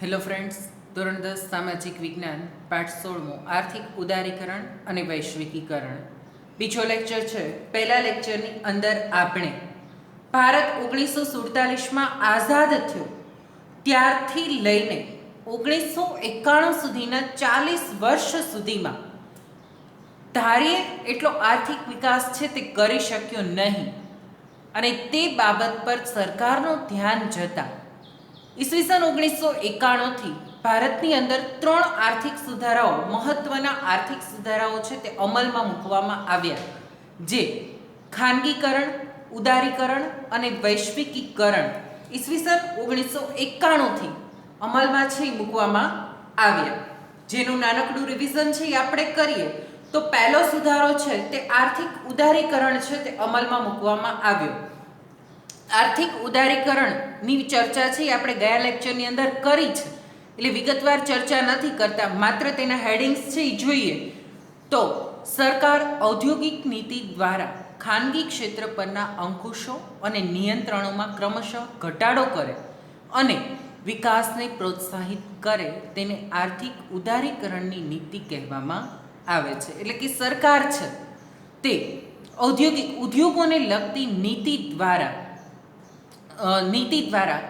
Hello friends, ધોરણ 10 સામાજિક વિજ્ઞાન પાઠ 16મો આર્થિક ઉદારીકરણ અને વૈશ્વિકીકરણ બીજો લેક્ચર છે. પહેલા લેક્ચરની અંદર આપણે ભારત 1947માં આઝાદ થયો ત્યારથી લઈને 1991 સુધીના 40 વર્ષ સુધીમાં ધારીએ એટલો આર્થિક વિકાસ છે તે કરી શક્યો નહીં અને તે બાબત પર સરકારનું ધ્યાન જતા ઈસવીસન 1991થી ભારતની અંદર 3 આર્થિક સુધારાઓ, મહત્વના આર્થિક સુધારાઓ છે તે અમલમાં મૂકવામાં આવ્યા, જે ખાનગીકરણ, ઉદારીકરણ અને વૈશ્વિકીકરણ ઈસવીસન 1991થી અમલમાં છે મૂકવામાં આવ્યા. જેનું નાનકડું રિવિઝન છે એ આપણે કરીએ તો પહેલો સુધારો છે તે આર્થિક ઉદારીકરણ છે તે અમલમાં મૂકવામાં આવ્યો. આર્થિક ઉદારીકરણની ચર્ચા છે આપણે ગયા લેક્ચરની અંદર કરી છે, એટલે વિગતવાર ચર્ચા નથી કરતા, માત્ર તેના હેડિંગ્સ છે એ જોઈએ તો સરકાર ઔદ્યોગિક નીતિ દ્વારા ખાનગી ક્ષેત્ર પરના અંકુશો અને નિયંત્રણોમાં ક્રમશઃ ઘટાડો કરે અને વિકાસને પ્રોત્સાહિત કરે તેને આર્થિક ઉદારીકરણની નીતિ કહેવામાં આવે છે. એટલે કે સરકાર છે તે ઉદ્યોગોને લગતી નીતિ દ્વારા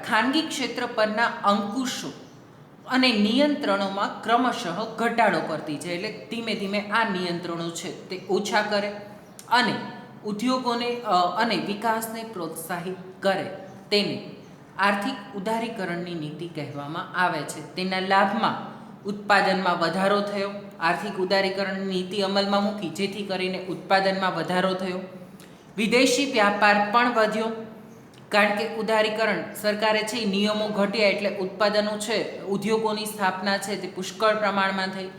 ખાનગી ક્ષેત્ર પરના અંકુશો અને નિયંત્રણોમાં ક્રમશઃ ઘટાડો કરતી છે. એટલે ધીમે ધીમે આ નિયંત્રણો છે તે ઓછા કરે અને ઉદ્યોગોને અને વિકાસને પ્રોત્સાહિત કરે તેને આર્થિક ઉદારીકરણની નીતિ કહેવામાં આવે છે. તેના લાભમાં ઉત્પાદનમાં વધારો થયો. આર્થિક ઉદારીકરણની નીતિ અમલમાં મૂકી જેથી કરીને ઉત્પાદનમાં વધારો થયો. વિદેશી વ્યાપાર પણ વધ્યો, કારણ કે ઉદારીકરણ સરકારે છે એ નિયમો ઘટ્યા એટલે ઉત્પાદનો છે, ઉદ્યોગોની સ્થાપના છે તે પુષ્કળ પ્રમાણમાં થઈ,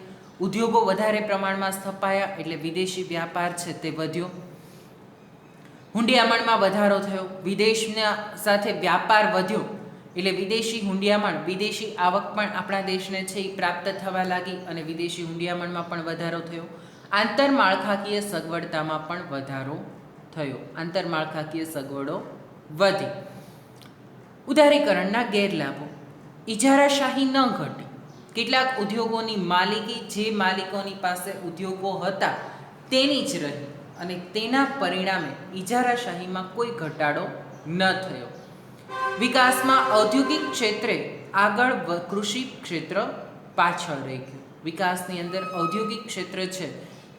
ઉદ્યોગો વધારે પ્રમાણમાં સ્થપાયા એટલે વિદેશી વ્યાપાર છે તે વધ્યો. હુંડિયામણમાં વધારો થયો, વિદેશના સાથે વ્યાપાર વધ્યો એટલે વિદેશી હુંડિયામણ, વિદેશી આવક પણ આપણા દેશને છે એ પ્રાપ્ત થવા લાગી અને વિદેશી હુંડિયામણમાં પણ વધારો થયો. આંતરમાળખાકીય સગવડતામાં પણ વધારો થયો, આંતરમાળખાકીય સગવડો વધી. ઉદારીકરણના ગેરલાભો: ઇજારાશાહી ન ઘટી. કેટલાક ઉદ્યોગોની માલિકી જે માલિકોની પાસે ઉદ્યોગો હતા તેની જ રહી અને તેના પરિણામે ઇજારાશાહીમાં કોઈ ઘટાડો ન થયો. વિકાસમાં ઔદ્યોગિક ક્ષેત્રે આગળ, કૃષિ ક્ષેત્ર પાછળ રહી ગયું. વિકાસની અંદર ઔદ્યોગિક ક્ષેત્ર છે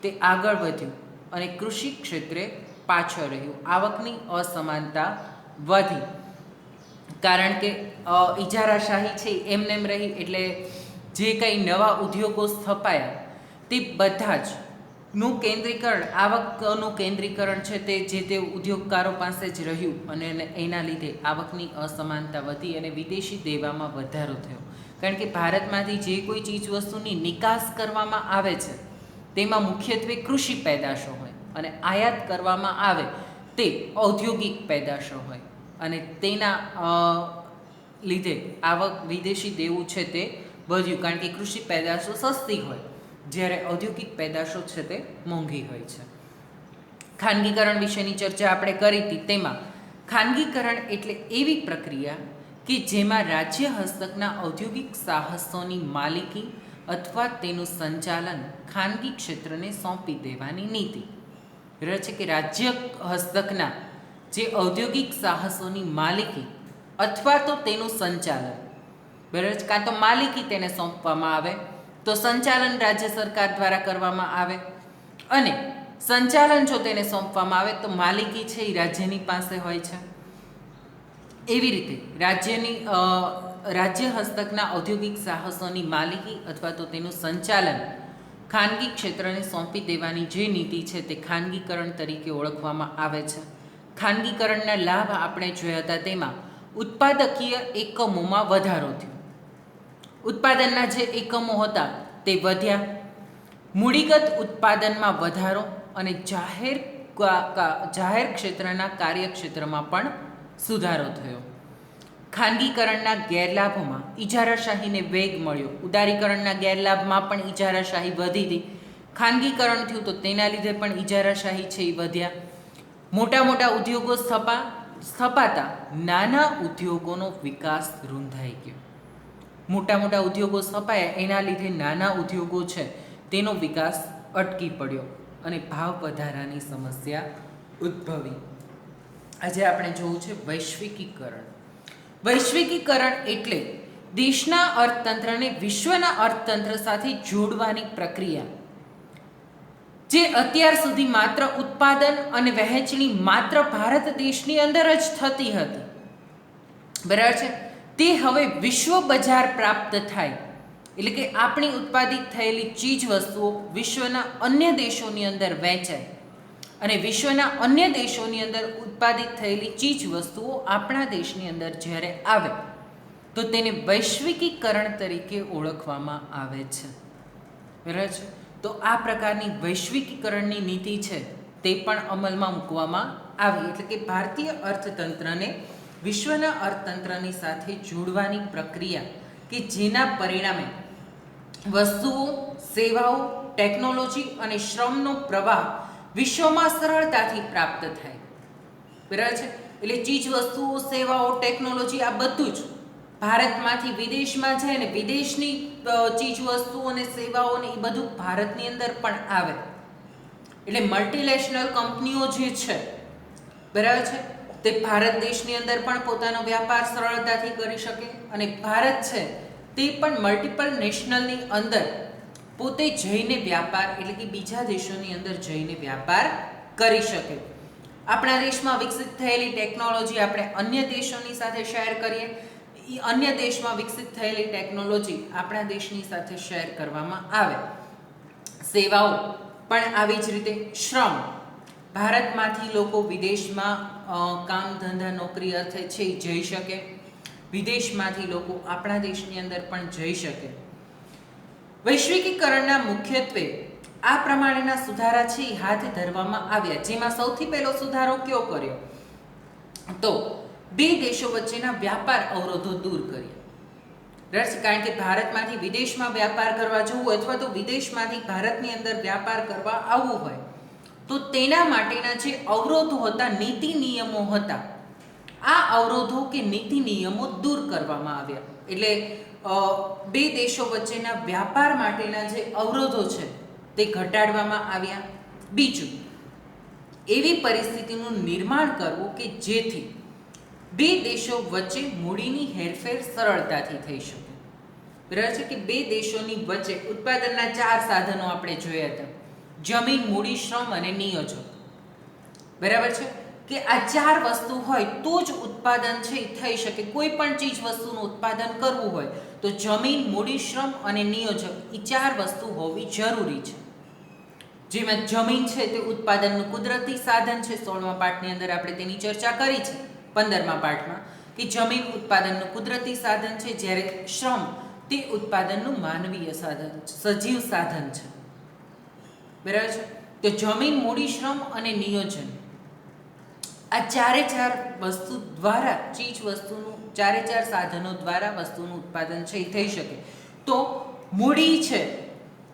તે આગળ વધ્યું અને કૃષિ ક્ષેત્રે પાછળ રહ્યું. આવકની અસમાનતા વધી, કારણ કે ઇજારાશાહી છે એમનેમ રહી એટલે જે કંઈ નવા ઉદ્યોગો સ્થપાયા તે બધા જ નું કેન્દ્રીકરણ, આવકનું કેન્દ્રીકરણ છે તે જે તે ઉદ્યોગકારો પાસે જ રહ્યું અને એના લીધે આવકની અસમાનતા વધી અને વિદેશી દેવામાં વધારો થયો. કારણ કે ભારતમાંથી જે કોઈ ચીજ વસ્તુની નિકાસ કરવામાં આવે છે તેમાં મુખ્યત્વે કૃષિ પેદાશો હોય અને આયાત કરવામાં આવે તે ઔદ્યોગિક પેદાશો હોય અને તેના લીધે આવક, વિદેશી દેવું છે તે વધ્યું, કારણ કે કૃષિ પેદાશો સસ્તી હોય જ્યારે ઔદ્યોગિક પેદાશો છે તે મોંઘી હોય છે. ખાનગીકરણ વિશેની ચર્ચા આપણે કરી હતી, તેમાં ખાનગીકરણ એટલે એવી પ્રક્રિયા કે જેમાં રાજ્ય હસ્તકના ઔદ્યોગિક સાહસોની માલિકી અથવા તેનું સંચાલન ખાનગી ક્ષેત્રને સોંપી દેવાની નીતિ છે. કે રાજ્ય હસ્તકના જે ઔદ્યોગિક સાહસોની માલિકી અથવા તો તેનું સંચાલન, બરાબર, કાં તો માલિકી તેને સોંપવામાં આવે તો સંચાલન રાજ્ય સરકાર દ્વારા કરવામાં આવે અને સંચાલન જો તેને સોંપવામાં આવે તો માલિકી છે એ રાજ્યની પાસે હોય છે. એવી રીતે રાજ્ય હસ્તકના ઔદ્યોગિક સાહસોની માલિકી અથવા તો તેનું સંચાલન ખાનગી ક્ષેત્રને સોંપી દેવાની જે નીતિ છે તે ખાનગીકરણ તરીકે ઓળખવામાં આવે છે. ખાનગીકરણના લાભ આપણે જોયા હતા, તેમાં ઉત્પાદકીય એકમોમાં વધારો થયો. ઉત્પાદનના જે એકમો હતા તે વધ્યા, મૂડીગત ઉત્પાદનમાં વધારો અને જાહેર ક્ષેત્રના કાર્યક્ષેત્રમાં પણ સુધારો થયો. ખાનગીકરણના ગેરલાભોમાં ઇજારાશાહીને વેગ મળ્યો. ઉદારીકરણના ગેરલાભમાં પણ ઇજારાશાહી વધી હતી. ખાનગીકરણ થયું તો તેના લીધે પણ ઇજારાશાહી છે એ વધ્યા. મોટા મોટા ઉદ્યોગો સ્થપાતા નાના ઉદ્યોગોનો વિકાસ રૂંધાઈ ગયો. મોટા મોટા ઉદ્યોગો સ્થપાયા, એના લીધે નાના ઉદ્યોગો છે તેનો વિકાસ અટકી પડ્યો અને ભાવ વધારાની સમસ્યા ઉદ્ભવી. આજે આપણે જોવું છે વૈશ્વિકીકરણ. વૈશ્વિકીકરણ એટલે દેશના અર્થતંત્રને વિશ્વના અર્થતંત્ર સાથે જોડવાની પ્રક્રિયા, જે અત્યાર સુધી માત્ર ઉત્પાદન અને વહેંચણી માત્ર ભારત દેશની અંદર જ થતી હતી, બરાબર છે, તે હવે વિશ્વ બજાર પ્રાપ્ત થાય, એટલે કે આપણી ઉત્પાદિત થયેલી ચીજ વસ્તુઓ વિશ્વના અન્ય દેશોની અંદર વહેંચાય અને વિશ્વના અન્ય દેશોની અંદર ઉત્પાદિત થયેલી ચીજ વસ્તુઓ આપણા દેશની અંદર જ્યારે આવે તો તેને વૈશ્વિકીકરણ તરીકે ઓળખવામાં આવે છે, બરાબર છે. તો આ પ્રકારની વૈશ્વિકીકરણની નીતિ છે તે પણ અમલમાં મૂકવામાં આવી, એટલે કે ભારતીય અર્થતંત્રને વિશ્વના અર્થતંત્રની સાથે જોડવાની પ્રક્રિયા કે જેના પરિણામે વસ્તુઓ, સેવાઓ, ટેકનોલોજી અને શ્રમનો પ્રવાહ વિશ્વમાં સરળતાથી પ્રાપ્ત થાય, બરાબર છે. એટલે ચીજ વસ્તુઓ, સેવાઓ, ટેકનોલોજી આ બધું જ ભારતમાંથી વિદેશમાં જાય ને વિદેશની ચીજ વસ્તુઓ અને સેવાઓને એ બધું ભારતની અંદર પણ આવે. એટલે મલ્ટીનેશનલ કંપનીઓ જે છે, બરાબર છે, તે ભારત દેશની અંદર પણ પોતાનો વ્યાપાર સરળતાથી કરી શકે અને ભારત છે તે પણ મલ્ટિપલ નેશનલની અંદર પોતે જઈને વ્યાપાર, એટલે કે બીજા દેશોની અંદર જઈને વ્યાપાર કરી શકે. આપણા દેશમાં વિકસિત થયેલી ટેકનોલોજી આપણે અન્ય દેશોની સાથે શેર કરીએ, અન્ય દેશમાં વિકસિત થયેલી ટેકનોલોજી આપણા દેશની સાથે શેર કરવામાં આવે. સેવાઓ પણ આવી જ રીતે, શ્રમ, ભારતમાંથી લોકો વિદેશમાં કામ ધંધા નોકરી અર્થે છે એ જઈ શકે, વિદેશમાંથી લોકો આપણા દેશની અંદર પણ જઈ શકે. વૈશ્વિકીકરણના મુખ્યત્વે આ પ્રમાણેના સુધારા છે એ હાથ ધરવામાં આવ્યા, જેમાં સૌથી પહેલો સુધારો કયો કર્યો તો બે દેશો વચ્ચેના વ્યાપાર અવરોધો દૂર કર્યા. કારણ કે ભારતમાંથી વિદેશમાં વ્યાપાર કરવા જવું હોય અથવા તો વિદેશમાંથી ભારતની અંદર વ્યાપાર કરવા આવવું હોય તો તેના માટેના જે અવરોધો હતા, નીતિ નિયમો હતા, આ અવરોધો કે નીતિ નિયમો દૂર કરવામાં આવ્યા. એટલે બે દેશો વચ્ચેના વ્યાપાર માટેના જે અવરોધો છે તે ઘટાડવામાં આવ્યા. બીજું, એવી પરિસ્થિતિનું નિર્માણ કરવું કે જેથી બે દેશો વચ્ચે મૂડીની હેરફેર સરળતાથી થઈ શકે, બરાબર છે. કે બે દેશોની વચ્ચે ઉત્પાદનના 4 સાધનો આપણે જોયા હતા, જમીન, મૂડી, શ્રમ અને નિયોજક, બરાબર છે. કે આ 4 વસ્તુ હોય તો જ ઉત્પાદન છે એ થઈ શકે. કોઈ પણ ચીજ વસ્તુનું ઉત્પાદન કરવું હોય તો જમીન, મૂડી, શ્રમ અને નિયોજક એ 4 વસ્તુ હોવી જરૂરી છે. જેમાં જમીન છે તે ઉત્પાદનનું કુદરતી સાધન છે, 16મા પાઠની અંદર આપણે તેની ચર્ચા કરી છે. 15મા પાઠમાં કે જમીન ઉત્પાદનનું કુદરતી સાધન છે, જ્યારે શ્રમ તે ઉત્પાદનનું માનવીય સાધન, સજીવ સાધન છે, બરાબર છે. તો જમીન, મૂડી, શ્રમ અને નિયોજન, આ 4 વસ્તુ દ્વારા ચીજ વસ્તુનું 4 સાધનો દ્વારા વસ્તુનું ઉત્પાદન છે એ થઈ શકે. તો મૂડી છે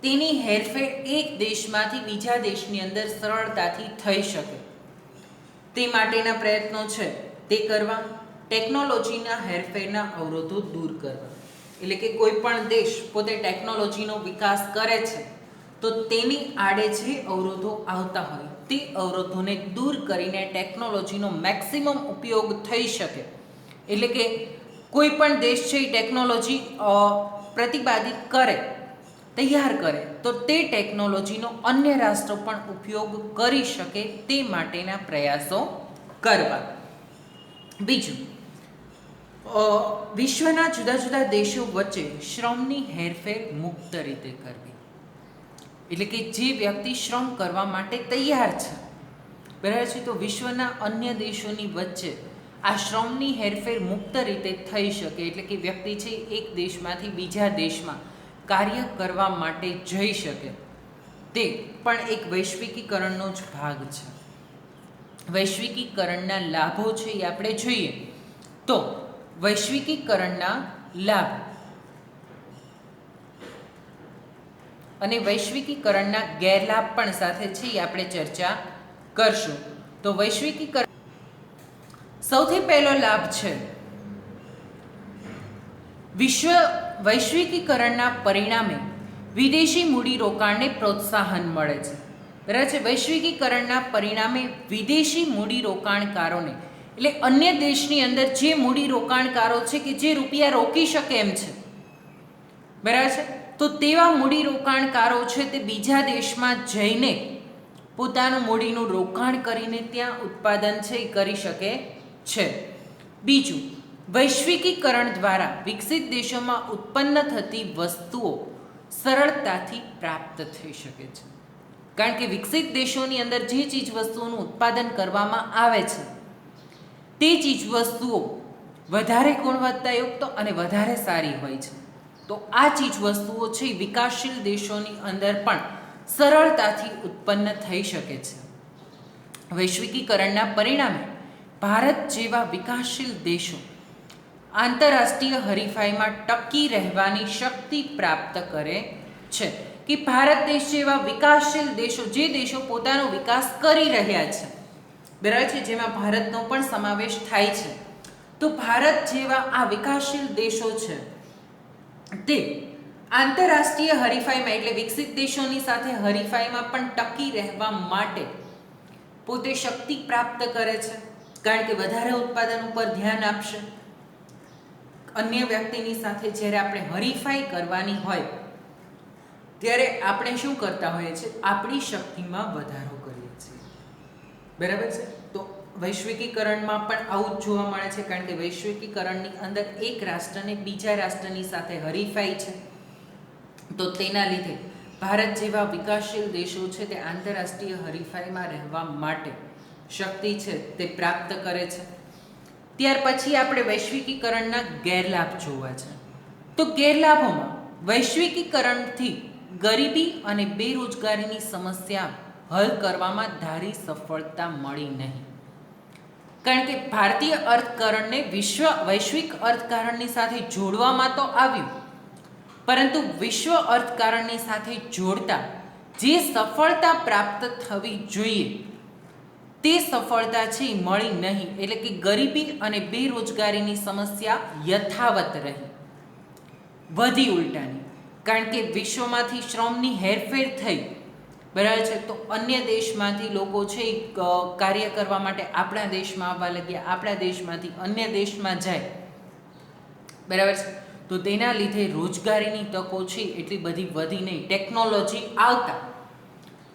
તેની હેરફેર એક દેશમાંથી બીજા દેશની અંદર સરળતાથી થઈ શકે તે માટેના પ્રયત્નો છે તે કરવા. ટેકનોલોજીના હેરફેરના અવરોધો દૂર કરવા, એટલે કે કોઈ પણ દેશ પોતે ટેકનોલોજીનો વિકાસ કરે છે તો તેની આડે જે અવરોધો આવતા હોય તે અવરોધોને દૂર કરીને ટેકનોલોજીનો મેક્સિમમ ઉપયોગ થઈ શકે. એટલે કે કોઈ પણ દેશ છે એ ટેકનોલોજી પ્રતિપાદિત કરે, તૈયાર કરે તો તે ટેકનોલોજીનો અન્ય રાષ્ટ્રો પણ ઉપયોગ કરી શકે તે માટેના પ્રયાસો કરવા. બીજું, વિશ્વના જુદા જુદા દેશો વચ્ચે શ્રમની હેરફેર મુક્ત રીતે કરવી, એટલે કે જે વ્યક્તિ શ્રમ કરવા માટે તૈયાર છે, બરાબર છે, તો વિશ્વના અન્ય દેશોની વચ્ચે આ શ્રમની હેરફેર મુક્ત રીતે થઈ શકે. એટલે કે વ્યક્તિ છે એક દેશમાંથી બીજા દેશમાં કાર્ય કરવા માટે જઈ શકે, તે પણ એક વૈશ્વિકીકરણનો જ ભાગ છે. વૈશ્વિકીકરણના લાભો છે એ આપણે જોઈએ તો વૈશ્વિકીકરણના લાભ અને વૈશ્વિકીકરણના ગેરલાભ પણ સાથે છે એ આપણે ચર્ચા કરશું. તો વૈશ્વિકીકરણ, સૌથી પહેલો લાભ છે વૈશ્વિકીકરણના પરિણામે વિદેશી મૂડીરોકાણને પ્રોત્સાહન મળે છે. બરાબર છે. વૈશ્વિકીકરણના પરિણામે વિદેશી મૂડીરોકાણકારોને એટલે અન્ય દેશની અંદર જે મૂડીરોકાણકારો છે કે જે રૂપિયા રોકી શકે એમ છે, બરાબર છે, તો તેવા મૂડીરોકાણકારો છે તે બીજા દેશમાં જઈને પોતાનું મૂડીનું રોકાણ કરીને ત્યાં ઉત્પાદન છે એ કરી શકે છે. બીજું, વૈશ્વિકીકરણ દ્વારા વિકસિત દેશોમાં ઉત્પન્ન થતી વસ્તુઓ સરળતાથી પ્રાપ્ત થઈ શકે છે. કારણ કે વિકસિત દેશોની અંદર જે ચીજ વસ્તુઓનું ઉત્પાદન કરવામાં આવે છે તે ચીજ વસ્તુઓ વધારે ગુણવત્તાયુક્ત અને વધારે સારી હોય છે. તો આ ચીજ વસ્તુઓ છે એ વિકાસશીલ દેશોની અંદર પણ સરળતાથી ઉત્પન્ન થઈ શકે છે. વૈશ્વિકીકરણના પરિણામે ભારત જેવા વિકાસશીલ દેશો આંતરરાષ્ટ્રીય હરીફાઈમાં ટકી રહેવાની શક્તિ પ્રાપ્ત કરે છે. કે ભારત દેશ જેવા વિકાસશીલ દેશો, જે દેશો પોતાનો વિકાસ કરી રહ્યા છે, બરાબર છે, જેમાં ભારતનો પણ સમાવેશ થાય છે, તો ભારત જેવા આ વિકાસશીલ દેશો છે તે આંતરરાષ્ટ્રીય હરીફાઈમાં એટલે વિકસિત દેશોની સાથે હરીફાઈમાં પણ ટકી રહેવા માટે પોતે શક્તિ પ્રાપ્ત કરે છે. કારણ કે વધારે ઉત્પાદન ઉપર ધ્યાન આપશે. અન્ય વ્યક્તિની સાથે જ્યારે આપણે હરીફાઈ કરવાની હોય ત્યારે આપણે શું કરતા હોઈએ છીએ? આપણી શક્તિમાં વધારો કરીએ છીએ. બરાબર છે. તો વૈશ્વિકીકરણમાં પણ આવું જ જોવા મળે છે. કારણ કે વૈશ્વિકીકરણની અંદર એક રાષ્ટ્રને બીજા રાષ્ટ્રની સાથે હરીફાઈ છે, તો તેના લીધે ભારત જેવા વિકાસશીલ દેશો છે તે આંતરરાષ્ટ્રીય હરીફાઈમાં રહેવા માટે શક્તિ છે તે પ્રાપ્ત કરે છે. ત્યાર પછી આપણે વૈશ્વિકીકરણના ગેરલાભ જોવા છે. તો ગેરલાભોમાં વૈશ્વિકીકરણથી ગરીબી અને બેરોજગારીની સમસ્યા હલ કરવામાં ધારી સફળતા મળી નહીં. કારણ કે ભારતીય અર્થકારણને વૈશ્વિક અર્થકારણની સાથે જોડવામાં તો આવ્યું, પરંતુ વિશ્વ અર્થકારણની સાથે જોડતા જે સફળતા પ્રાપ્ત થવી જોઈએ તે સફળતા છે એ મળી નહીં. એટલે કે ગરીબી અને બેરોજગારીની સમસ્યા યથાવત રહી, વધી ઉલટાની. કારણ કે વિશ્વમાંથી શ્રમની હેરફેર થઈ, બરાબર છે, તો અન્ય દેશમાંથી લોકો છે એ કાર્ય કરવા માટે આપણા દેશમાં આવવા લાગ્યા, આપણા દેશમાંથી અન્ય દેશમાં જાય, બરાબર છે, તો તેના લીધે રોજગારીની તકો છે એટલી બધી વધી નહીં. ટેકનોલોજી આવતા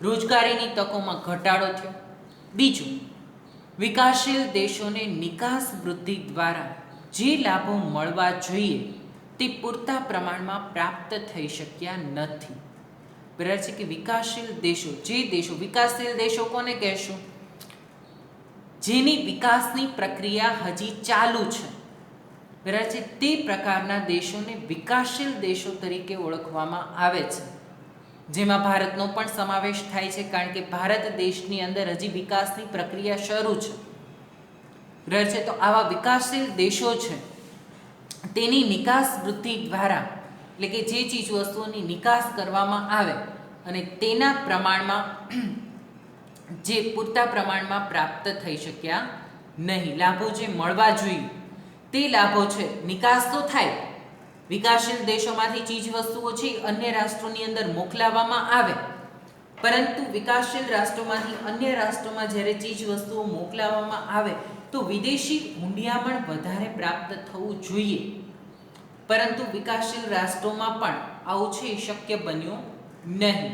રોજગારીની તકોમાં ઘટાડો થયો. બીજું, વિકાસશીલ દેશોને નિકાસ વૃદ્ધિ દ્વારા જે લાભો મળવા જોઈએ તે પૂરતા પ્રમાણમાં પ્રાપ્ત થઈ શક્યા નથી. બરાબર છે. કે વિકાસશીલ દેશો, જે દેશો વિકાસશીલ દેશો કોને કહેશું? જેની વિકાસની પ્રક્રિયા હજી ચાલુ છે, બરાબર છે, તે પ્રકારના દેશોને વિકાસશીલ દેશો તરીકે ઓળખવામાં આવે છે, જેમાં ભારતનો પણ સમાવેશ થાય છે. કારણ કે ભારત દેશની અંદર હજી વિકાસની પ્રક્રિયા શરૂ છે, બરાબર છે. તો આવા વિકાસશીલ દેશો છે તેની નિકાસ વૃદ્ધિ દ્વારા, એટલે કે જે ચીજ વસ્તુઓની નિકાસ કરવામાં આવે અને તેના પ્રમાણમાં જે પૂરતા પ્રમાણમાં પ્રાપ્ત થઈ શક્યા નહીં, લાભો જે મળવા જોઈએ તે લાભો છે, નિકાસ તો થાય, વિકાસશીલ દેશોમાંથી ચીજ વસ્તુઓ છે અન્ય રાષ્ટ્રોની અંદર મોકલાવવામાં આવે, પરંતુ વિકાસશીલ રાષ્ટ્રોમાંથી અન્ય રાષ્ટ્રોમાં જ્યારે ચીજ વસ્તુઓ મોકલાવવામાં આવે તો વિદેશી મૂંડિયામણ વધારે પ્રાપ્ત થવું જોઈએ, પરંતુ વિકાસશીલ રાષ્ટ્રોમાં પણ આવું છે એ શક્ય બન્યું નહીં.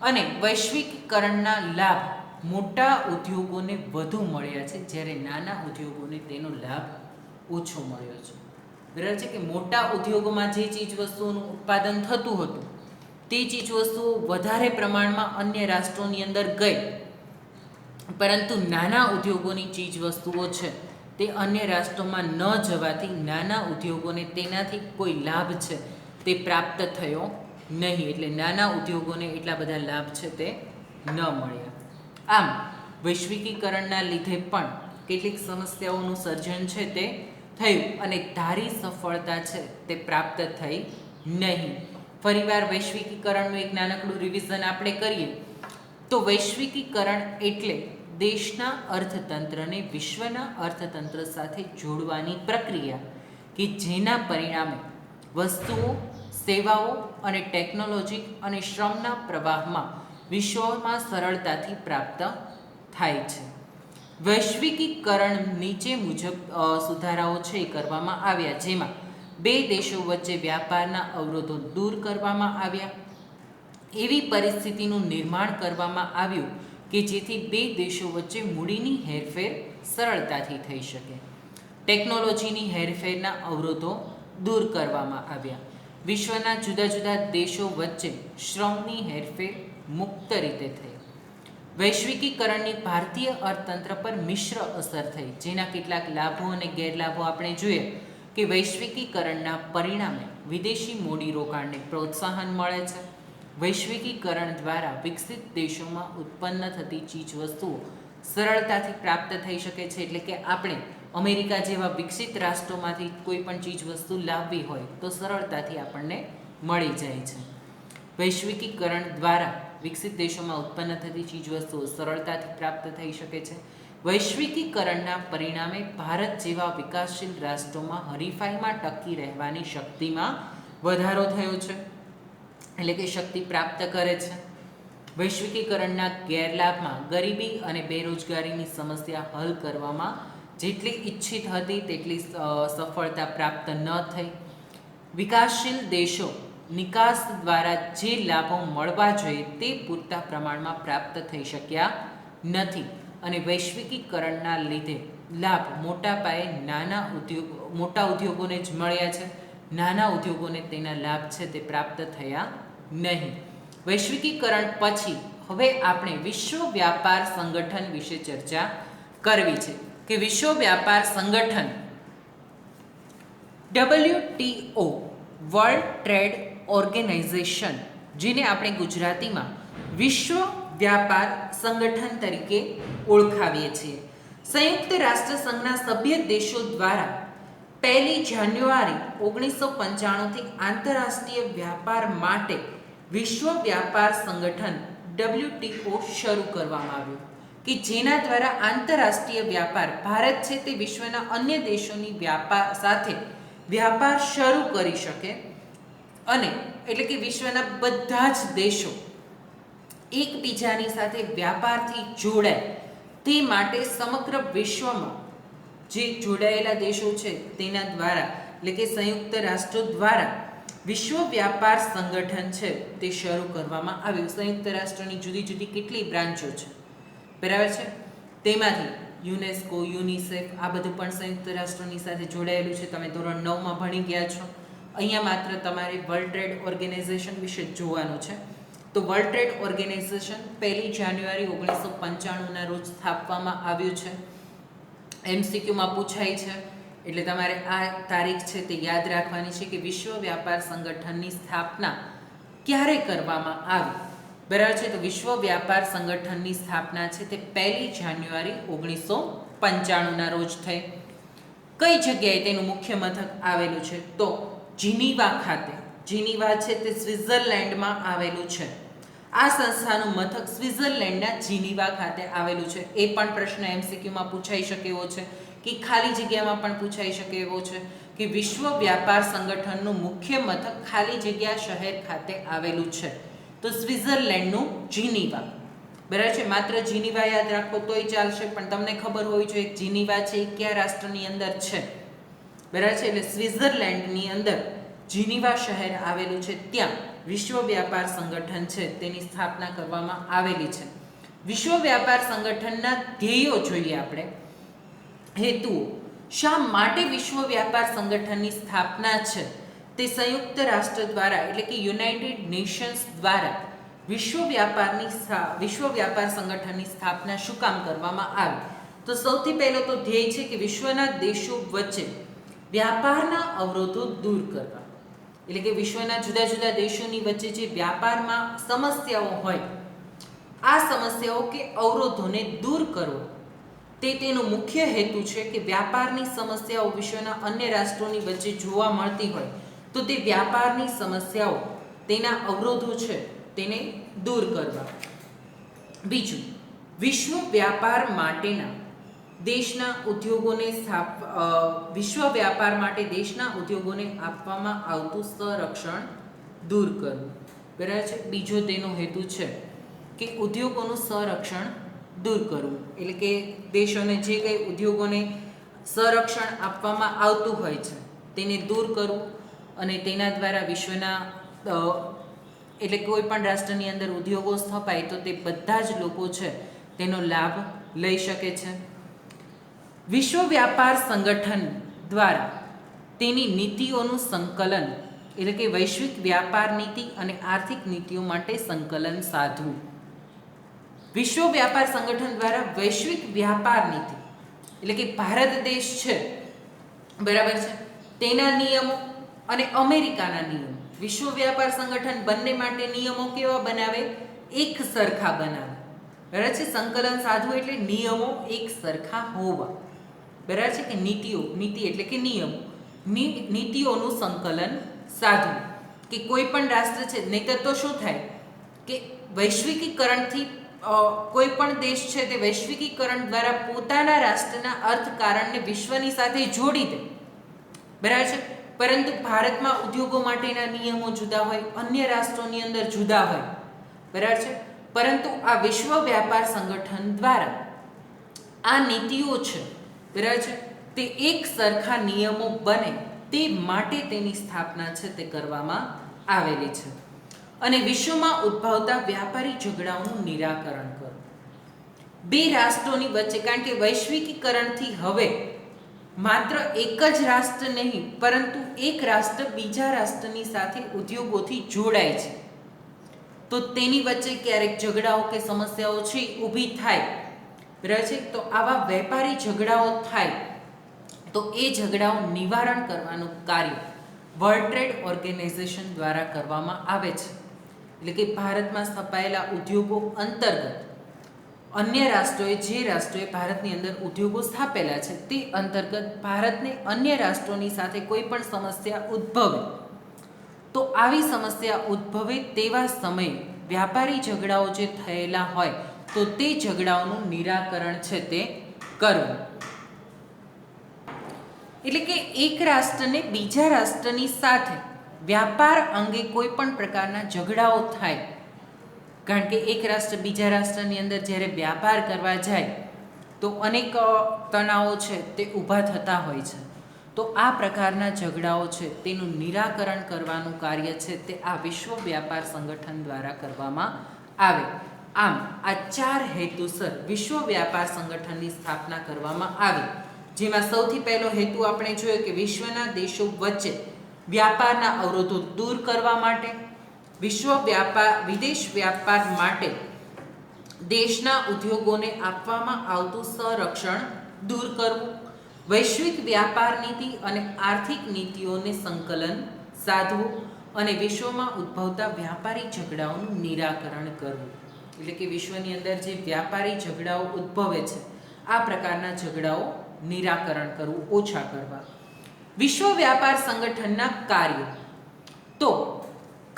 અને વૈશ્વિકીકરણના લાભ મોટા ઉદ્યોગોને વધુ મળ્યા છે, જ્યારે નાના ઉદ્યોગોને તેનો લાભ ઓછો મળ્યો છે. બરાબર છે. કે મોટા ઉદ્યોગોમાં જે ચીજ વસ્તુઓનું ઉત્પાદન થતું હતું તે ચીજ વસ્તુઓ વધારે પ્રમાણમાં અન્ય રાષ્ટ્રોની અંદર ગઈ, પરંતુ નાના ઉદ્યોગોની ચીજ વસ્તુઓ છે તે અન્ય રાષ્ટ્રોમાં ન જવાથી નાના ઉદ્યોગોને તેનાથી કોઈ લાભ છે તે પ્રાપ્ત થયો નહીં. એટલે નાના ઉદ્યોગોને એટલા બધા લાભ છે તે ન મળ્યા. આમ વૈશ્વિકીકરણના લીધે પણ કેટલીક સમસ્યાઓનું સર્જન છે તે થયું અને ધારી સફળતા છે તે પ્રાપ્ત થઈ નહીં. ફરીવાર વૈશ્વિકીકરણનું એક નાનકડું રિવિઝન આપણે કરીએ તો વૈશ્વિકીકરણ એટલે દેશના અર્થતંત્રને વિશ્વના અર્થતંત્ર સાથે જોડવાની પ્રક્રિયા કે જેના પરિણામે વસ્તુઓ, સેવાઓ અને ટેકનોલોજી અને શ્રમના પ્રવાહમાં વિશ્વમાં સરળતાથી પ્રાપ્ત થાય છે. વૈશ્વિકીકરણ નીચે મુજબ સુધારાઓ છે એ કરવામાં આવ્યા, જેમાં બે દેશો વચ્ચે વ્યાપારના અવરોધો દૂર કરવામાં આવ્યા. એવી પરિસ્થિતિનું નિર્માણ કરવામાં આવ્યું કે જેથી બે દેશો વચ્ચે મૂડીની હેરફેર સરળતાથી થઈ શકે. ટેકનોલોજીની હેરફેરના અવરોધો દૂર કરવામાં આવ્યા. વિશ્વના જુદા જુદા દેશો વચ્ચે શ્રમની હેરફેર મુક્ત રીતે થઈ. વૈશ્વિકીકરણની ભારતીય અર્થતંત્ર પર મિશ્ર અસર થઈ, જેના કેટલાક લાભો અને ગેરલાભો આપણે જોઈએ કે વૈશ્વિકીકરણના પરિણામે વિદેશી મૂડીરોકાણને પ્રોત્સાહન મળે છે. વૈશ્વિકીકરણ દ્વારા વિકસિત દેશોમાં ઉત્પન્ન થતી ચીજવસ્તુઓ સરળતાથી પ્રાપ્ત થઈ શકે છે. એટલે કે આપણે અમેરિકા જેવા વિકસિત રાષ્ટ્રોમાંથી કોઈ પણ ચીજવસ્તુ લાવવી હોય તો સરળતાથી આપણને મળી જાય છે. વૈશ્વિકીકરણ દ્વારા વિકસિત દેશોમાં ઉત્પન્ન થતી ચીજવસ્તુઓ સરળતાથી પ્રાપ્ત થઈ શકે છે. વૈશ્વિકીકરણના પરિણામે ભારત જેવા વિકાસશીલ રાષ્ટ્રોમાં હરીફાઈમાં ટકી રહેવાની શક્તિમાં વધારો થયો છે, એટલે કે શક્તિ પ્રાપ્ત કરે છે. વૈશ્વિકીકરણના ગેરલાભમાં ગરીબી અને બેરોજગારીની સમસ્યા હલ કરવામાં જેટલી ઈચ્છિત હતી તેટલી સફળતા પ્રાપ્ત ન થઈ. વિકાસશીલ દેશો નિકાસ દ્વારા જે લાભો મળવા જોઈએ તે પૂરતા પ્રમાણમાં પ્રાપ્ત થઈ શક્યા નથી અને વૈશ્વિકીકરણના લીધે લાભ મોટા પાયે મોટા ઉદ્યોગોને જ મળ્યા છે. નાના ઉદ્યોગોને તેના લાભ છે તે પ્રાપ્ત થયા નહીં. વૈશ્વિકીકરણ પછી હવે આપણે વિશ્વ વ્યાપાર સંગઠન વિશે ચર્ચા કરવી છે કે વિશ્વ વ્યાપાર સંગઠન WTO વર્લ્ડ ટ્રેડ ઓર્ગેનાઇઝેશન, જેને આપણે ગુજરાતીમાં વિશ્વ વ્યાપાર સંગઠન તરીકે ઓળખાવીએ છીએ, સંયુક્ત રાષ્ટ્ર સંઘના સભ્ય દેશો દ્વારા 1 જાન્યુઆરી 1995થી આંતરરાષ્ટ્રીય વ્યાપાર માટે વિશ્વ વ્યાપાર સંગઠન WTO શરૂ કરવામાં આવ્યું કે જેના દ્વારા આંતરરાષ્ટ્રીય વ્યાપાર ભારત છે તે વિશ્વના અન્ય દેશોની સાથે વ્યાપાર શરૂ કરી શકે અને એટલે કે વિશ્વના બધા જ દેશો એકબીજાની સાથે વ્યાપારથી જોડાય તે માટે સમગ્ર વિશ્વમાં જે જોડાયેલા દેશો છે તેના દ્વારા એટલે કે સંયુક્ત રાષ્ટ્રો દ્વારા વિશ્વ વ્યાપાર સંગઠન છે તે શરૂ કરવામાં આવ્યું. સંયુક્ત રાષ્ટ્રની જુદી જુદી કેટલી બ્રાન્ચો છે, બરાબર છે, તેમાંથી યુનેસ્કો, યુનિસેફ આ બધું પણ સંયુક્ત રાષ્ટ્રોની સાથે જોડાયેલું છે. તમે ધોરણ 9માં ભણી ગયા છો. અહીંયા માત્ર તમારે વર્લ્ડ ટ્રેડ ઓર્ગેનાઇઝેશન વિશે જ જોવાનું છે. તો વર્લ્ડ ટ્રેડ ઓર્ગેનાઇઝેશન 1 જાન્યુઆરી 1995ના રોજ સ્થાપવામાં આવ્યું છે. MCQમાં પૂછાય છે એટલે તમારે આ તારીખ છે તે યાદ રાખવાની છે કે વિશ્વ વ્યાપાર સંગઠનની સ્થાપના ક્યારે કરવામાં આવી, બરાબર છે. તો વિશ્વ વ્યાપાર સંગઠનની સ્થાપના છે તે 1 જાન્યુઆરી 1995ના રોજ થઈ. કઈ જગ્યાએ તેનું મુખ્ય મથક આવેલું છે? તો જીનીવા ખાતે. જીનીવા છે તે સ્વિટ્ઝરલેન્ડમાં આવેલું છે. આ સંસ્થાનું મથક સ્વિટ્ઝરલેન્ડના જીનીવા ખાતે આવેલું છે. એ પણ પ્રશ્ન MCQમાં પૂછાઈ શકે એવો છે કે ખાલી જગ્યામાં પણ પૂછાઈ શકે એવો છે કે વિશ્વ વ્યાપાર સંગઠનનું મુખ્ય મથક ખાલી જગ્યા શહેર ખાતે આવેલું છે. તો સ્વિટ્ઝરલેન્ડનું જીનીવા, બરાબર છે. માત્ર જીનીવા યાદ રાખો તોય ચાલશે, પણ તમને ખબર હોવી જોઈએ જીનીવા છે એ કયા રાષ્ટ્રની અંદર છે, બરાબર છે. એટલે સ્વિટ્ઝરલેન્ડની અંદર જીનીવા શહેર આવેલું છે, ત્યાં વિશ્વ વ્યાપાર સંગઠન છે તેની સ્થાપના કરવામાં આવેલી છે. વિશ્વ વ્યાપાર સંગઠનના ધ્યેયો જોઈએ આપણે, હેતુઓ. શા માટે વિશ્વ વ્યાપાર સંગઠનની સ્થાપના છે તે સંયુક્ત રાષ્ટ્ર દ્વારા એટલે કે યુનાઇટેડ નેશન્સ દ્વારા વિશ્વ વ્યાપાર સંગઠનની સ્થાપના શું કામ કરવામાં આવી? તો સૌથી પહેલો તો ધ્યેય છે કે વિશ્વના દેશો વચ્ચે વ્યાપારના અવરોધો દૂર કરવા, એટલે કે વિશ્વના જુદા જુદા દેશોની વચ્ચે જે વ્યાપારમાં સમસ્યાઓ હોય આ સમસ્યાઓ કે અવરોધોને દૂર કરવો તે તેનો મુખ્ય હેતુ છે કે વ્યાપારની સમસ્યાઓ વિશ્વના અન્ય રાષ્ટ્રોની વચ્ચે જોવા મળતી હોય તો તે વ્યાપારની સમસ્યાઓ તેના અવરોધો છે તેને દૂર કરવા. બીજું, વિશ્વ વ્યાપાર માટેના દેશના ઉદ્યોગોને વિશ્વ વ્યાપાર માટે દેશના ઉદ્યોગોને આપવામાં આવતું સંરક્ષણ દૂર કરવું. બરાબર છે. બીજો તેનો હેતુ છે કે ઉદ્યોગોનું સંરક્ષણ દૂર કરવું, એટલે કે દેશોને જે કંઈ ઉદ્યોગોને સંરક્ષણ આપવામાં આવતું હોય છે તેને દૂર કરવું અને તેના દ્વારા વિશ્વના એટલે કોઈ પણ રાષ્ટ્રની અંદર ઉદ્યોગો સ્થપાય તો તે બધા જ લોકો છે તેનો લાભ લઈ શકે છે. વિશ્વ વ્યાપાર સંગઠન દ્વારા તેની નીતિઓનું સંકલન, એટલે કે વૈશ્વિક વ્યાપાર નીતિ અને આર્થિક નીતિઓ માટે સંકલન સાધવું. વિશ્વ વ્યાપાર સંગઠન દ્વારા વૈશ્વિક વ્યાપાર નીતિ, એટલે કે ભારત દેશ છે, બરાબર છે, તેના નિયમો અને અમેરિકાના નિયમો, વિશ્વ વ્યાપાર સંગઠન બંને માટે નિયમો કેવા બનાવે? એક સરખા બનાવે. બરાબર છે. સંકલન સાધવું એટલે નિયમો એક સરખા હોવા. બરાબર છે. કે નીતિ એટલે કે નિયમો, નીતિઓનું સંકલન સાધવું. કે કોઈ પણ રાષ્ટ્ર છે, નહીંતર તો શું થાય કે વૈશ્વિકીકરણથી કોઈ પણ દેશ છે તે વૈશ્વિકીકરણ દ્વારા પોતાના રાષ્ટ્રના અર્થકારણને વિશ્વની સાથે જોડી દે. બરાબર છે. પરંતુ ભારતમાં ઉદ્યોગો માટેના નિયમો જુદા હોય, અન્ય રાષ્ટ્રોની અંદર જુદા હોય. બરાબર છે. પરંતુ આ વિશ્વ વ્યાપાર સંગઠન દ્વારા આ નીતિઓ છે, બરાબર છે, તે એક સરખા નિયમો બને તે માટે તેની સ્થાપના છે તે કરવામાં આવેલી છે. અને વિશ્વમાં ઉદ્ભવતા વ્યાપારી ઝઘડાઓનું નિરાકરણ કરો. બે રાષ્ટ્રોની વચ્ચે, કારણ કે વૈશ્વિકીકરણથી હવે માત્ર એક જ રાષ્ટ્ર નહીં પરંતુ એક રાષ્ટ્ર બીજા રાષ્ટ્રની સાથે ઉદ્યોગોથી જોડાય છે, તો તેની વચ્ચે ક્યારેક ઝઘડાઓ કે સમસ્યાઓ છે ઊભી થાય, બરાબર છે, તો આવા વેપારી ઝઘડાઓ થાય તો એ ઝઘડાઓ નિવારણ કરવાનું કાર્ય વર્લ્ડ ટ્રેડ ઓર્ગેનાઇઝેશન દ્વારા કરવામાં આવે છે. એટલે કે ભારતમાં સ્થપાયેલા ઉદ્યોગો અંતર્ગત અન્ય રાષ્ટ્રોએ, જે રાષ્ટ્રોએ ભારતની અંદર ઉદ્યોગો સ્થાપેલા છે તે અંતર્ગત ભારતને અન્ય રાષ્ટ્રોની સાથે કોઈ પણ સમસ્યા ઉદ્ભવે તો આવી સમસ્યા ઉદ્ભવે તેવા સમયે વ્યાપારી ઝઘડાઓ જે થયેલા હોય તો તે ઝઘડાઓનું નિરાકરણ છે તે કરવું. એટલે કે એક રાષ્ટ્રને બીજા રાષ્ટ્રની સાથે વ્યાપાર અંગે કોઈ પણ પ્રકારના ઝઘડાઓ થાય, કારણ કે એક રાષ્ટ્ર બીજા રાષ્ટ્રની અંદર જ્યારે વ્યાપાર કરવા જાય તો અનેક તણાવો છે તે ઊભા થતા હોય છે. તો આ પ્રકારના ઝઘડાઓ છે તેનું નિરાકરણ કરવાનું કાર્ય છે તે આ વિશ્વ વ્યાપાર સંગઠન દ્વારા કરવામાં આવે. આમ આ 4 હેતુસર વિશ્વ વ્યાપાર સંગઠનની સ્થાપના કરવામાં આવી, જેમાં સૌથી પહેલો હેતુ આપણે જોયો કે વિશ્વના દેશો વચ્ચે વ્યાપારના અવરોધો દૂર કરવા માટે, વિદેશ વ્યાપાર માટે દેશના ઉદ્યોગોને આપવામાં આવતું સંરક્ષણ દૂર કરવું, વૈશ્વિક વ્યાપાર નીતિ અને આર્થિક નીતિઓને સંકલન સાધવું અને વિશ્વમાં ઉદ્ભવતા વ્યાપારી ઝઘડાઓનું નિરાકરણ કરવું. એટલે કે વિશ્વની અંદર જે વ્યાપારી ઝઘડાઓ ઉદ્ભવે છે આ પ્રકારના ઝઘડાઓ નિરાકરણ કરવું, ઓછા કરવા. વિશ્વ વ્યાપાર સંગઠનના કાર્યો તો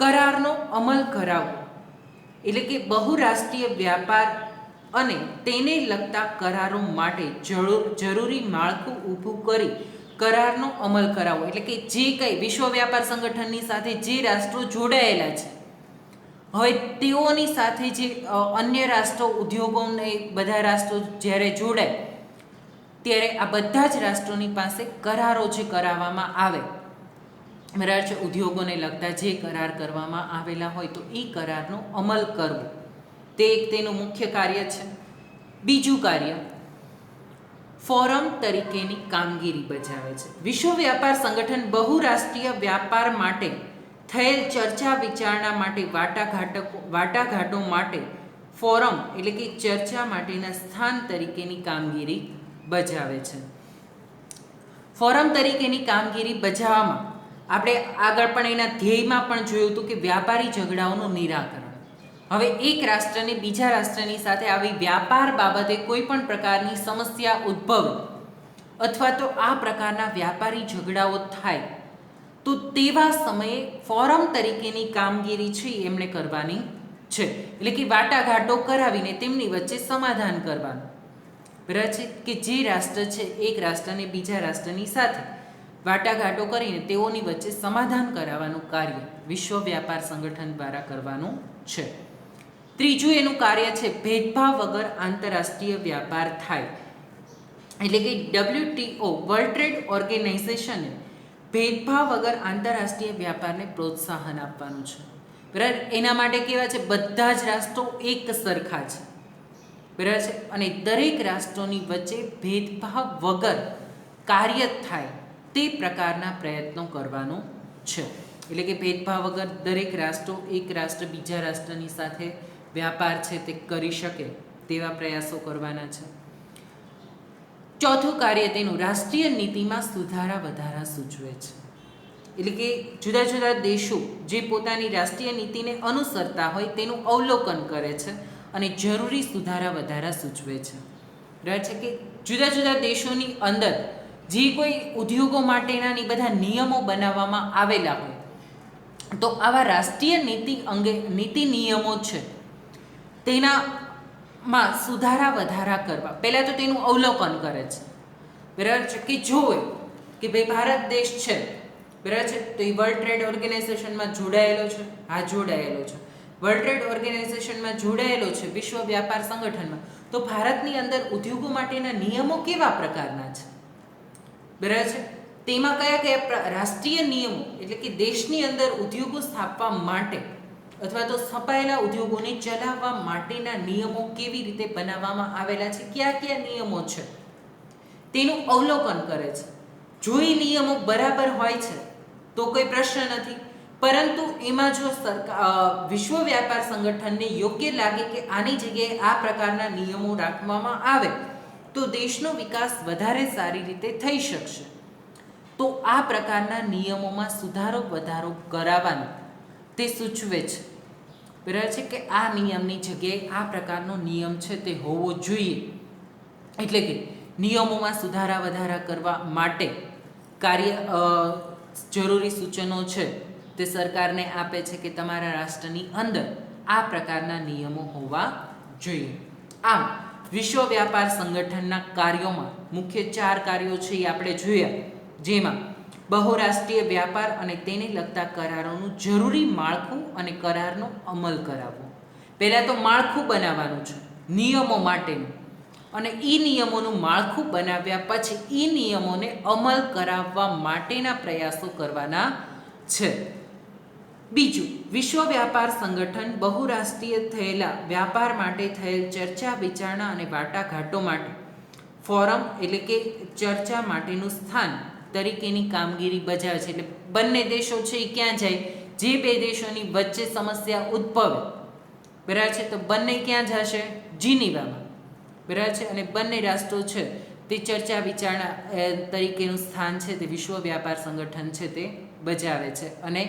કરારનો અમલ કરાવવો, એટલે કે બહુરાષ્ટ્રીય વ્યાપાર અને તેને લગતા કરારો માટે જરૂરી માળખું ઊભું કરી કરારનો અમલ કરાવવો. એટલે કે જે કંઈ વિશ્વ વ્યાપાર સંગઠનની સાથે જે રાષ્ટ્રો જોડાયેલા છે, હવે તેઓની સાથે જે અન્ય રાષ્ટ્રો ઉદ્યોગોને બધા રાષ્ટ્રો જ્યારે જોડાય ત્યારે આ બધા જ રાષ્ટ્રોની પાસે કરારો જે કરાવવામાં આવે, બરાબર છે, ઉદ્યોગોને લગતા જે કરાર કરવામાં આવેલા હોય તો એ કરારનો અમલ કરવો તે એક તેનું મુખ્ય કાર્ય છે. બીજું કાર્ય ફોરમ તરીકેની કામગીરી બજાવે છે. વિશ્વ વ્યાપાર સંગઠન બહુરાષ્ટ્રીય વ્યાપાર માટે થયેલ ચર્ચા વિચારણા માટે વાટાઘાટો માટે ફોરમ એટલે કે ચર્ચા માટેના સ્થાન તરીકેની કામગીરી બજાવે છે. ફોરમ તરીકેની કામગીરી બજાવવામાં આપણે આગળ પણ એના ધ્યેયમાં પણ જોયું હતું કે વ્યાપારી ઝઘડાઓનું નિરાકરણ. હવે એક રાષ્ટ્રને બીજા રાષ્ટ્રની સાથે આવી વ્યાપાર બાબતે કોઈ પણ પ્રકારની સમસ્યા ઉદ્ભવે અથવા તો આ પ્રકારના વ્યાપારી ઝઘડાઓ થાય તો તેવા સમયે ફોરમ તરીકેની કામગીરી છે એમણે કરવાની છે. એટલે કે વાટાઘાટો કરાવીને તેમની વચ્ચે સમાધાન કરવાનું. બરાબર છે કે જે રાષ્ટ્ર છે એક રાષ્ટ્રને બીજા રાષ્ટ્રની સાથે વાટાઘાટો કરીને તેઓની વચ્ચે સમાધાન કરાવવાનું કાર્ય વિશ્વ વ્યાપાર સંગઠન દ્વારા કરવાનું છે. ત્રીજું એનું કાર્ય છે ભેદભાવ વગર આંતરરાષ્ટ્રીય વ્યાપાર થાય, એટલે કે WTO વર્લ્ડ ટ્રેડ ઓર્ગેનાઇઝેશને ભેદભાવ વગર આંતરરાષ્ટ્રીય વ્યાપારને પ્રોત્સાહન આપવાનું છે. બરાબર, એના માટે કેવા છે, બધા જ રાષ્ટ્રો એક સરખા છે. બરાબર છે, અને દરેક રાષ્ટ્રોની વચ્ચે ભેદભાવ વગર કાર્ય થાય તે પ્રકારના પ્રયત્નો કરવાનો છે. એટલે કે ભેદભાવ વગર દરેક રાષ્ટ્રો એક રાષ્ટ્ર બીજા રાષ્ટ્રની સાથે વ્યાપાર છે તે કરી શકે તેવા પ્રયાસો કરવાના છે. ચોથું કાર્ય તેનું રાષ્ટ્રીય નીતિમાં સુધારા વધારા સૂચવે છે. એટલે કે જુદા જુદા દેશો જે પોતાની રાષ્ટ્રીય નીતિને અનુસરતા હોય તેનું અવલોકન કરે છે અને જરૂરી સુધારા વધારા સૂચવે છે. બરાબર છે કે જુદા જુદા દેશોની અંદર જે કોઈ ઉદ્યોગો માટેના બધા નિયમો બનાવવામાં આવેલા હોય તો આવા રાષ્ટ્રીય નીતિ નિયમો છે તેનામાં સુધારા વધારા કરવા પહેલાં તો તેનું અવલોકન કરે છે. બરાબર છે કે જોવે કે ભાઈ ભારત દેશ છે, બરાબર છે, તો એ વર્લ્ડ ટ્રેડ ઓર્ગેનાઇઝેશનમાં જોડાયેલો છે. હા, જોડાયેલો છે. વર્લ્ડ ટ્રેડ ઓર્ગેનાઇઝેશનમાં જોડાયેલો છે, વિશ્વ વ્યાપાર સંગઠનમાં. તો ભારતની અંદર ઉદ્યોગો માટેના નિયમો કેવા પ્રકારના છે, બરાબર છે, તેમાં કયા કયા રાષ્ટ્રીય નિયમો, એટલે કે દેશની અંદર ઉદ્યોગો સ્થાપવા માટે અથવા તો સ્થપાયેલા ઉદ્યોગોને ચલાવવા માટેના નિયમો કેવી રીતે બનાવવામાં આવેલા છે, કયા કયા નિયમો છે તેનું અવલોકન કરે છે. જો એ નિયમો બરાબર હોય છે તો કોઈ પ્રશ્ન નથી, પરંતુ એમાં જો વિશ્વ વ્યાપાર સંગઠનને યોગ્ય લાગે કે આની જગ્યાએ આ પ્રકારના નિયમો રાખવામાં આવે તો દેશનો વિકાસ વધારે સારી રીતે થઈ શકશે, તો આ પ્રકારના નિયમોમાં સુધારો વધારો કરાવવાનું તે સૂચવે છે. બરાબર છે કે આ નિયમની જગ્યાએ આ પ્રકારનો નિયમ છે તે હોવો જોઈએ. એટલે કે નિયમોમાં સુધારા વધારા કરવા માટે જરૂરી સૂચનો છે તે સરકારને આપે છે કે તમારા રાષ્ટ્રની અંદર આ પ્રકારના નિયમો હોવા જોઈએ. આમ વિશ્વ વ્યાપાર સંગઠનના કાર્યોમાં મુખ્ય 4 કાર્યો છે એ આપણે જોયા, જેમાં બહુરાષ્ટ્રીય વ્યાપાર અને તેને લગતા કરારોનું જરૂરી માળખું અને કરારનો અમલ કરાવવો. પહેલાં તો માળખું બનાવવાનું છે નિયમો માટેનું, અને એ નિયમોનું માળખું બનાવ્યા પછી એ નિયમોને અમલ કરાવવા માટેના પ્રયાસો કરવાના છે. બીજું, વિશ્વ વ્યાપાર સંગઠન બહુરાષ્ટ્રીય થયેલા વ્યાપાર માટે થયેલ ચર્ચા વિચારણા અને વાટાઘાટો માટે ફોરમ, એટલે કે ચર્ચા માટેનું સ્થાન તરીકેની કામગીરી બજાવે છે. એટલે બંને દેશો છે એ ક્યાં જાય, જે બે દેશોની વચ્ચે સમસ્યા ઉદ્ભવે, બરાબર છે, તો બંને ક્યાં જશે, જીનીવામાં, બરાબર છે, અને બંને રાષ્ટ્રો છે તે ચર્ચા વિચારણા તરીકેનું સ્થાન છે તે વિશ્વ વ્યાપાર સંગઠન છે તે બજાવે છે અને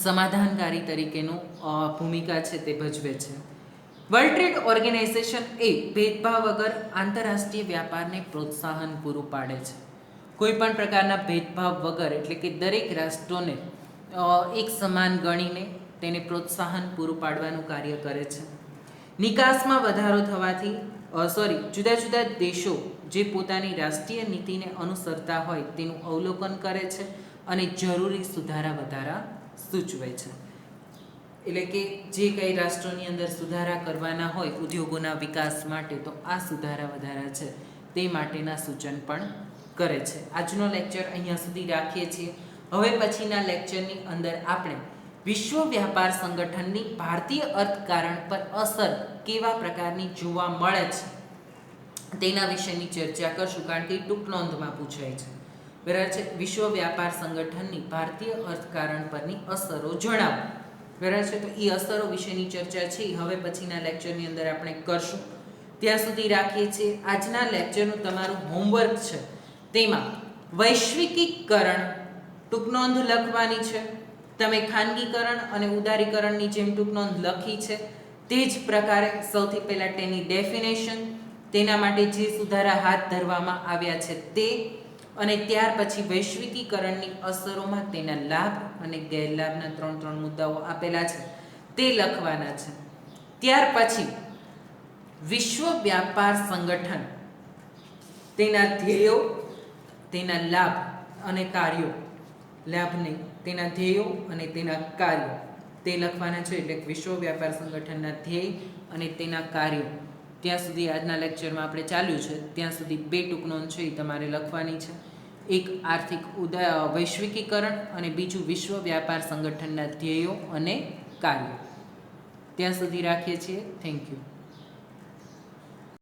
સમાધાનકારી તરીકેનું ભૂમિકા છે તે ભજવે છે. વર્લ્ડ ટ્રેડ ઓર્ગેનાઇઝેશન એ ભેદભાવ વગર આંતરરાષ્ટ્રીય વ્યાપારને પ્રોત્સાહન પૂરું પાડે છે. કોઈ પણ પ્રકારના ભેદભાવ વગર, એટલે કે દરેક રાષ્ટ્રોને એક સમાન ગણીને તેને પ્રોત્સાહન પૂરું પાડવાનું કાર્ય કરે છે. નિકાસમાં વધારો થવાથી જુદા જુદા દેશો જે પોતાની રાષ્ટ્રીય નીતિને અનુસરતા હોય તેનું અવલોકન કરે છે અને જરૂરી સુધારા વધારા સૂચવે છે. એટલે કે જે કંઈ રાષ્ટ્રોની અંદર સુધારા કરવાના હોય ઉદ્યોગોના વિકાસ માટે, તો આ સુધારા વધારા છે તે માટેના સૂચન પણ કરે છે. આજનો લેક્ચર અહીંયા સુધી રાખીએ છીએ. હવે પછીના લેક્ચરની અંદર આપણે વિશ્વ વ્યાપાર સંગઠનની ભારતીય અર્થકારણ પર અસર કેવા પ્રકારની જોવા મળે છે તેના વિશેની ચર્ચા કરશું, કારણ કે ટૂંક નોંધમાં પૂછાય છે. બરાબર છે, વિશ્વ વ્યાપાર સંગઠનની ભારતીય અર્થકારણ પરની અસરો જણાવો. બરાબર છે, તો એ અસરો વિશેની ચર્ચા છે હવે પછીના લેક્ચરની અંદર આપણે કરશું. ત્યાં સુધી રાખીએ છીએ. આજના લેક્ચરનું તમારું હોમવર્ક છે તેમાં વૈશ્વિકીકરણ ટૂંક નોંધ લખવાની છે. તમે ખાનગીકરણ અને ઉદારીકરણની જેમ ટૂંક નોંધ લખી છે તે જ પ્રકારે સૌથી પહેલાં તેની ડેફિનેશન, તેના માટે જે સુધારા હાથ ધરવામાં આવ્યા છે તે, અને ત્યાર પછી વૈશ્વિકીકરણની અસરોમાં તેના લાભ અને ગેરલાભના 3 મુદ્દાઓ આપેલા છે તે લખવાના છે. ત્યાર પછી વિશ્વ વ્યાપાર સંગઠન તેના ધ્યેયો, તેના લાભ અને કાર્યો, લાભ નહીં, તેના ધ્યેયો અને તેના કાર્યો તે લખવાના છે. એટલે વિશ્વ વ્યાપાર સંગઠનના ધ્યેય અને તેના કાર્યો. ત્યાં સુધી આજના લેક્ચરમાં આપણે ચાલ્યું છે ત્યાં સુધી 2 ટૂંક નોંધ છે એ તમારે લખવાની છે. એક આર્થિક વૈશ્વિકીકરણ અને બીજું વિશ્વ વ્યાપાર સંગઠનના ધ્યેયો અને કાર્યો. ત્યાં સુધી રાખીએ છીએ. Thank you.